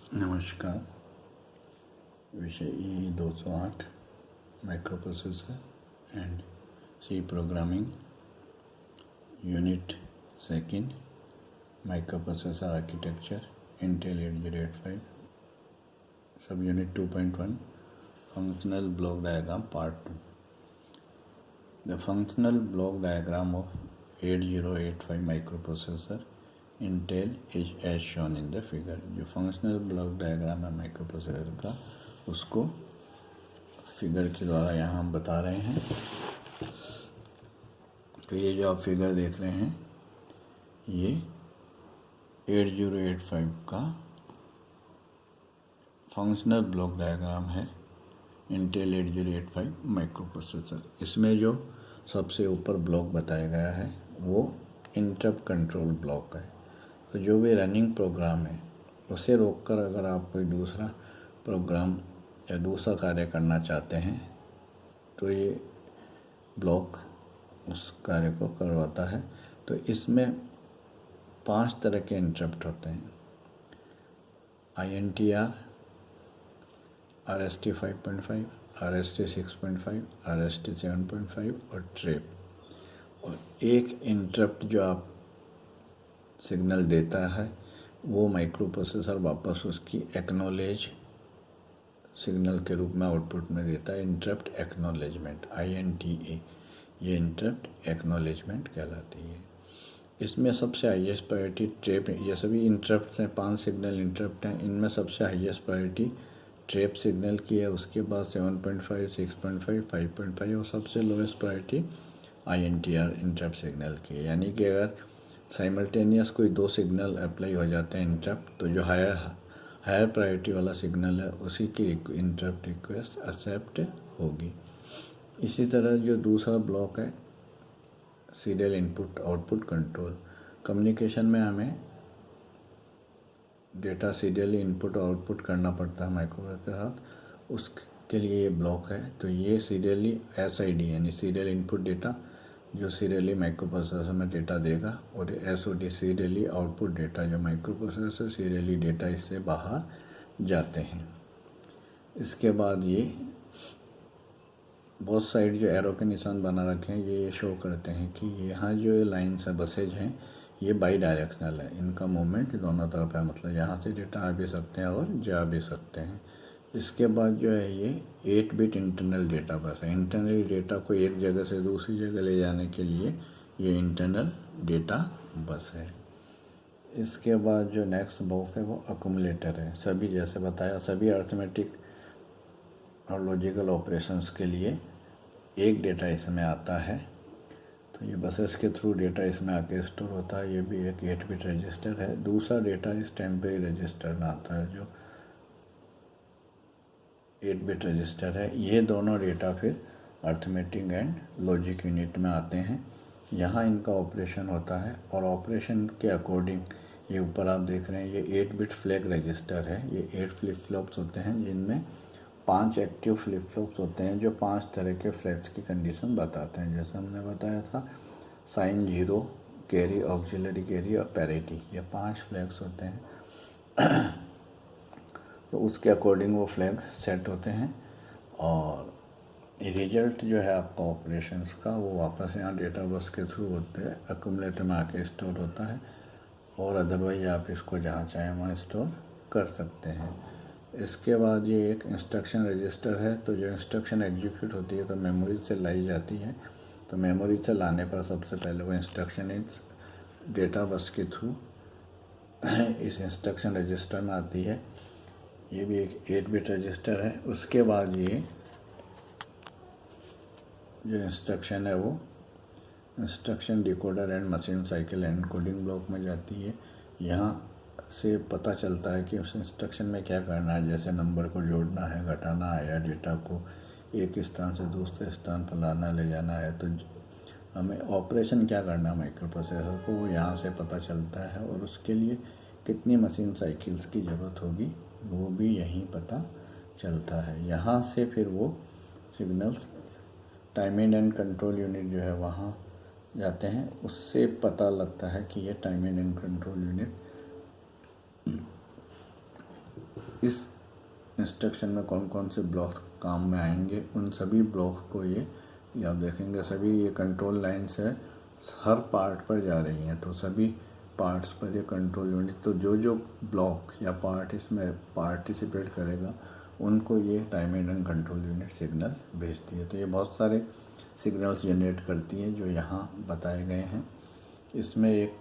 नमस्कार। विषय E208 microprocessor and C programming, unit second, microprocessor architecture, Intel 8085, sub unit 2.1, functional block diagram part 2। The functional block diagram of 8085 microprocessor Intel is as shown in the figure. जो functional block diagram है microprocessor का, उसको figure के द्वारा यहाँ हम बता रहे हैं। तो ये जो आप फिगर देख रहे हैं, ये 8085 का फंक्शनल ब्लॉक डायग्राम है, इंटेल 8085 माइक्रोप्रोसेसर। इसमें जो सबसे ऊपर ब्लॉक बताया गया है वो इंटरप्ट कंट्रोल ब्लॉक है। तो जो भी रनिंग प्रोग्राम है उसे रोककर अगर आप कोई दूसरा प्रोग्राम या दूसरा कार्य करना चाहते हैं तो ये ब्लॉक उस कार्य को करवाता है। तो इसमें 5 तरह के इंटरप्ट होते हैं: INTR, RST 5.5, RST 6.5, RST 7.5 और ट्रेप। और एक इंटरप्ट जो आप सिग्नल देता है वो माइक्रोप्रोसेसर वापस उसकी एक्नॉलेज सिग्नल के रूप में आउटपुट में देता है, इंटरप्ट एक्नॉलेजमेंट, INTA। ये इंटरप्ट एक्नॉलेजमेंट कहलाती है। इसमें सबसे हाईएस्ट प्रायोरिटी ट्रेप, ये सभी इंटरप्ट हैं, 5 सिग्नल इंटरप्ट हैं, इनमें सबसे हाईएस्ट प्रायोरिटी ट्रेप सिग्नल की है। उसके बाद 7.5, 6.5, 5.5 और सबसे lowest priority INTR interrupt signal की है। यानी कि अगर साइमल्टेनियस कोई 2 सिग्नल अप्लाई हो जाते हैं इंटरप्ट, तो जो हायर प्रायोरिटी वाला सिग्नल है उसी की इंटरप्ट रिक्वेस्ट एक्सेप्ट होगी। इसी तरह जो दूसरा ब्लॉक है, serial input output control. Communication में हमें डेटा सीरियली इनपुट और आउटपुट करना पड़ता है माइक्रोवेव के साथ, उसके लिए ये ब्लॉक है। तो ये सीरियली SID यानी सीरियल इनपुट डेटा जो सीरियली माइक्रोप्रोसेसर में डेटा देगा, और SOD सीरियली आउटपुट डेटा जो माइक्रोप्रोसेसर सीरियली डेटा इससे बाहर जाते हैं। इसके बाद ये बोथ साइड जो एरो के निशान बना रखे हैं ये शो करते हैं कि यहाँ जो लाइन्स है, बसेज हैं, ये बाई डायरेक्शनल है, इनका मूवमेंट दोनों तरफ है, मतलब यहाँ से डेटा आ भी सकते हैं और जा भी सकते हैं। इसके बाद जो है ये 8 बिट इंटरनल डेटा बस है। इंटरनल डेटा को एक जगह से दूसरी जगह ले जाने के लिए ये इंटरनल डेटा बस है। इसके बाद जो नेक्स्ट ब्लॉक है वो अक्यूमुलेटर है। सभी, जैसे बताया, सभी अर्थमेटिक और लॉजिकल ऑपरेशंस के लिए एक डेटा इसमें आता है। तो ये बसेस के थ्रू डेटा इसमें आके स्टोर होता है। ये भी एक 8 बिट रजिस्टर है। दूसरा डेटा इस टेम्परेरी रजिस्टर में आता है जो 8 बिट रजिस्टर है। ये दोनों डेटा फिर अर्थमेटिक एंड लॉजिक यूनिट में आते हैं। यहाँ इनका ऑपरेशन होता है और ऑपरेशन के अकॉर्डिंग ये ऊपर आप देख रहे हैं ये 8 बिट फ्लैग रजिस्टर है। ये 8 फ्लिप फ्लॉप्स होते हैं जिनमें 5 एक्टिव फ्लिप फ्लॉप्स होते हैं जो 5 तरह के फ्लैग्स की कंडीशन बताते हैं। जैसे हमने बताया था, साइन 0, कैरी, ऑक्सिलरी कैरी और पैरिटी, ये 5 फ्लैग्स होते हैं। तो उसके अकॉर्डिंग वो फ्लैग सेट होते हैं और रिजल्ट जो है आपका ऑपरेशंस का वो वापस यहाँ डेटा बस के थ्रू होते हैं, अक्यूमुलेटर में आके स्टोर होता है, और अदरवाइज आप इसको जहाँ चाहें वहाँ स्टोर कर सकते हैं। इसके बाद ये एक इंस्ट्रक्शन रजिस्टर है। तो जो इंस्ट्रक्शन एग्जीक्यूट होती है तो मेमोरी से लाई जाती है। तो मेमोरी से लाने पर सबसे पहले वो इंस्ट्रक्शन इस डेटा बस के थ्रू इस इंस्ट्रक्शन रजिस्टर में आती है। ये भी एक 8 बिट रजिस्टर है। उसके बाद ये जो इंस्ट्रक्शन है वो instruction decoder and machine cycle and coding block में जाती है। यहाँ से पता चलता है कि उस इंस्ट्रक्शन में क्या करना है, जैसे नंबर को जोड़ना है, घटाना है, या डेटा को एक स्थान से दूसरे स्थान पर लाना ले जाना है। तो हमें ऑपरेशन क्या करना है माइक्रोप्रोसेसर को, वो यहाँ से पता चलता है, और उसके लिए कितनी मशीन साइकिल्स की ज़रूरत होगी वो भी यहीं पता चलता है। यहाँ से फिर वो signals timing and control unit जो है वहाँ जाते हैं। उससे पता लगता है कि ये टाइमिंग एंड कंट्रोल यूनिट इस इंस्ट्रक्शन में कौन कौन से ब्लॉक काम में आएंगे, उन सभी ब्लॉक को ये आप देखेंगे सभी ये कंट्रोल लाइन्स है, हर पार्ट पर जा रही हैं। तो सभी पार्ट्स पर ये कंट्रोल यूनिट, तो जो जो ब्लॉक या पार्ट इसमें पार्टिसिपेट करेगा उनको ये time and control unit signal भेजती है। तो ये बहुत सारे सिग्नल्स जनरेट करती हैं जो यहाँ बताए गए हैं। इसमें एक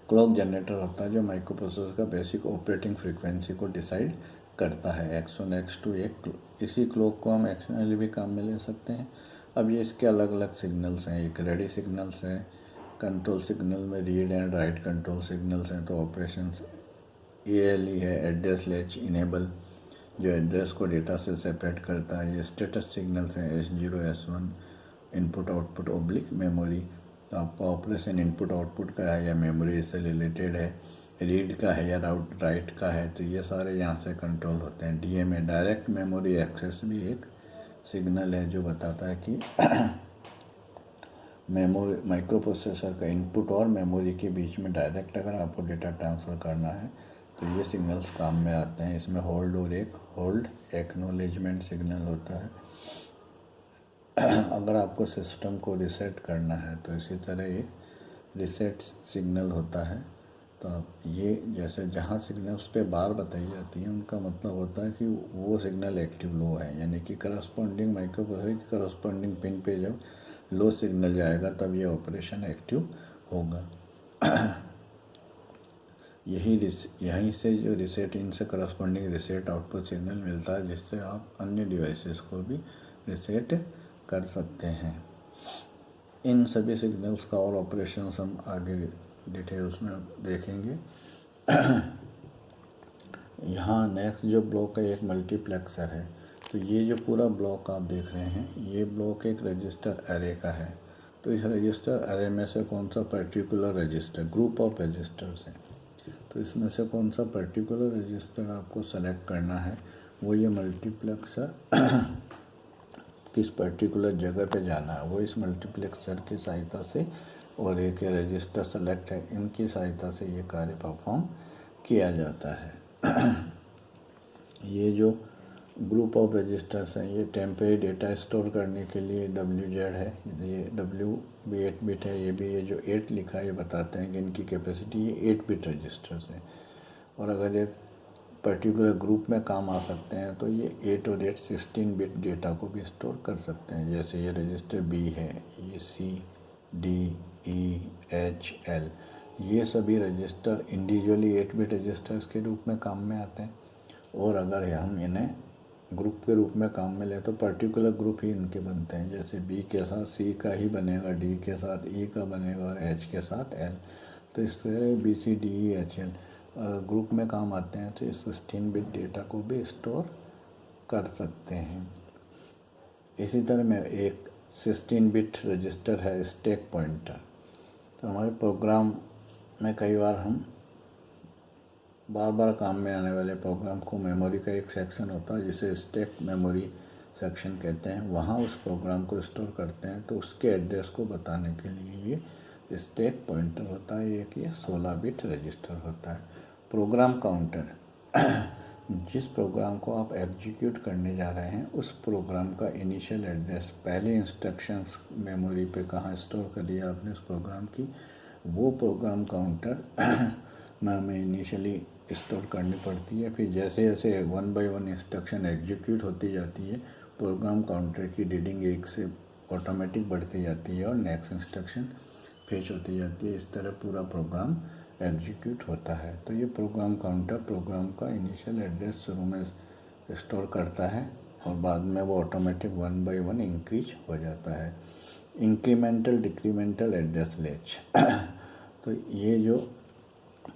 क्लॉक जनरेटर होता है जो माइक्रो प्रोसेसर का बेसिक ऑपरेटिंग फ्रीक्वेंसी को डिसाइड करता है। X1 X2 एक इसी क्लॉक को हम एक्सटर्नली भी काम में ले सकते हैं। अब ये इसके अलग अलग सिग्नल्स हैं, एक रेडी सिग्नल्स हैं, कंट्रोल सिग्नल में read and right control signals हैं। तो ऑपरेशंस ALE है, एड्रेस लैच इनेबल, जो एड्रेस को डेटा से सेपरेट करता है। ये स्टेटस सिग्नल्स हैं, S0 S1 input output oblique memory. तो आपका ऑपरेशन इनपुट आउटपुट का है या मेमोरी से रिलेटेड है, रीड का है या राइट का है, तो ये सारे यहाँ से कंट्रोल होते हैं। DMA डायरेक्ट मेमोरी एक्सेस भी एक सिग्नल है जो बताता है कि मेमोरी माइक्रो प्रोसेसर का इनपुट और मेमोरी के बीच में डायरेक्ट अगर आपको डेटा ट्रांसफ़र करना है तो ये सिग्नल्स काम में आते हैं। इसमें होल्ड और एक होल्ड एक्नॉलेजमेंट सिग्नल होता है। अगर आपको सिस्टम को रीसेट करना है तो इसी तरह एक रीसेट सिग्नल होता है। तो आप ये जैसे जहाँ सिग्नल्स पे बार बताई जाती है उनका मतलब होता है कि वो सिग्नल एक्टिव लो है, यानी कि करस्पॉन्डिंग माइक्रो प्रोसेसर की करस्पॉन्डिंग पिन पे जब लो सिग्नल जाएगा तब ये ऑपरेशन एक्टिव होगा। यहीं से जो रीसेट इन से करस्पॉन्डिंग रीसेट आउटपुट सिग्नल मिलता है जिससे आप अन्य डिवाइसेस को भी रीसेट कर सकते हैं। इन सभी सिग्नल्स का और ऑपरेशंस हम आगे डिटेल्स में देखेंगे। यहाँ नेक्स्ट जो ब्लॉक है एक मल्टीप्लेक्सर है। तो ये जो पूरा ब्लॉक आप देख रहे हैं ये ब्लॉक एक रजिस्टर एरे का है। तो इस रजिस्टर एरे में से कौन सा particular register, group of registers हैं, तो इसमें से कौन सा पर्टिकुलर रजिस्टर आपको सेलेक्ट करना है, वो ये मल्टीप्लेक्सर किस पर्टिकुलर जगह पे जाना है वो इस मल्टीप्लेक्सर की सहायता से और एक रजिस्टर सेलेक्ट है, इनकी सहायता से ये कार्य परफॉर्म किया जाता है। ये जो ग्रुप ऑफ रजिस्टर्स हैं ये टेम्परेरी डेटा स्टोर करने के लिए WZ है, ये W भी 8 बिट है, ये भी ये जो 8 लिखा है ये बताते हैं कि इनकी कैपेसिटी ये 8 बिट रजिस्टर्स हैं। और अगर एक पर्टिकुलर ग्रुप में काम आ सकते हैं तो ये 8 और 8 16 बिट डेटा को भी स्टोर कर सकते हैं। जैसे ये रजिस्टर B है, ये C D E H L, ये सभी रजिस्टर इंडिविजुअली 8 बिट रजिस्टर्स के रूप में काम में आते हैं। और अगर हम इन्हें ग्रुप के रूप में काम में ले तो पर्टिकुलर ग्रुप ही इनके बनते हैं। जैसे B के साथ C का ही बनेगा, D के साथ E का बनेगा और H के साथ L। तो इस तरह B C D E H L group में काम आते हैं। तो इस 16 बिट डेटा को भी स्टोर कर सकते हैं। इसी तरह में एक 16 बिट रजिस्टर है स्टैक पॉइंटर। तो हमारे प्रोग्राम में कई बार हम बार बार काम में आने वाले प्रोग्राम को मेमोरी का एक सेक्शन होता है जिसे स्टैक मेमोरी सेक्शन कहते हैं, वहाँ उस प्रोग्राम को स्टोर करते हैं। तो उसके एड्रेस को बताने के लिए ये स्टैक पॉइंटर होता है। एक ये 16 बिट रजिस्टर होता है। प्रोग्राम काउंटर जिस प्रोग्राम को आप एग्जीक्यूट करने जा रहे हैं उस प्रोग्राम का इनिशियल एड्रेस, पहले इंस्ट्रक्शंस मेमोरी पे कहाँ स्टोर कर दिया आपने उस प्रोग्राम की, वो प्रोग्राम काउंटर में हमें इनिशियली स्टोर करनी पड़ती है। फिर जैसे जैसे 1 बाय 1 इंस्ट्रक्शन एग्जीक्यूट होती जाती है प्रोग्राम काउंटर की रीडिंग 1 से ऑटोमेटिक बढ़ती जाती है और नेक्स्ट इंस्ट्रक्शन फेच होती जाती है। इस तरह पूरा प्रोग्राम एग्जीक्यूट होता है। तो ये प्रोग्राम काउंटर प्रोग्राम का इनिशियल एड्रेस शुरू में स्टोर करता है और बाद में वो ऑटोमेटिक 1 बाय 1 इंक्रीज हो जाता है। इंक्रीमेंटल डिक्रीमेंटल एड्रेस लैच तो ये जो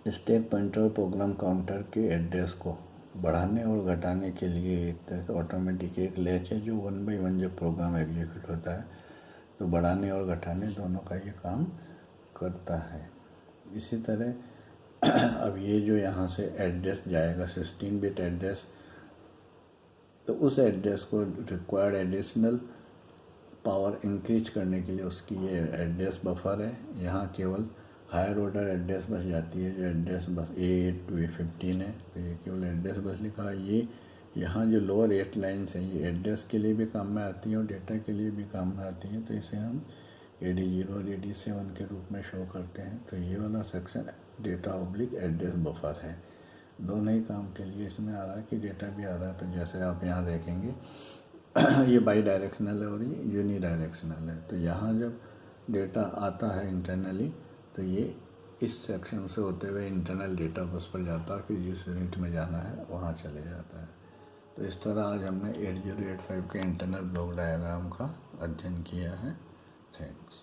स्टैक पॉइंटर प्रोग्राम काउंटर के एड्रेस को बढ़ाने और घटाने के लिए एक तरह से ऑटोमेटिक एक लैच है जो 1 बाय 1 जब प्रोग्राम एग्जीक्यूट होता है तो बढ़ाने और घटाने दोनों का ये काम करता है। इसी तरह अब ये जो यहाँ से एड्रेस जाएगा 16 बिट एड्रेस, तो उस एड्रेस को रिक्वायर्ड एडिशनल पावर इंक्रीज करने के लिए उसकी ये एड्रेस बफर है। यहाँ केवल हायर ऑर्डर एड्रेस बस जाती है, जो address bus A8 to A15 है, तो ये केवल एड्रेस बस लिखा है। ये यहाँ जो लोअर 8 लाइन्स हैं ये एड्रेस के लिए भी काम में आती हैं और डेटा के लिए भी काम में आती हैं, तो इसे हम AD0 और AD7 के रूप में शो करते हैं। तो ये वाला section data oblique address buffer है, दोनों ही काम के लिए इसमें आ रहा है कि डेटा भी आ रहा है। तो जैसे आप यहाँ देखेंगे ये बाई डायरेक्शनल है और ये यूनी डायरेक्शनल है। तो यहाँ जब डेटा आता है इंटरनली तो ये इस सेक्शन से होते हुए इंटरनल डेटा बस पर जाता है, फिर जिस यूनिट में जाना है वहाँ चले जाता है। तो इस तरह आज हमने 8085 के इंटरनल ब्लॉक डायग्राम का अध्ययन किया है। थैंक्स।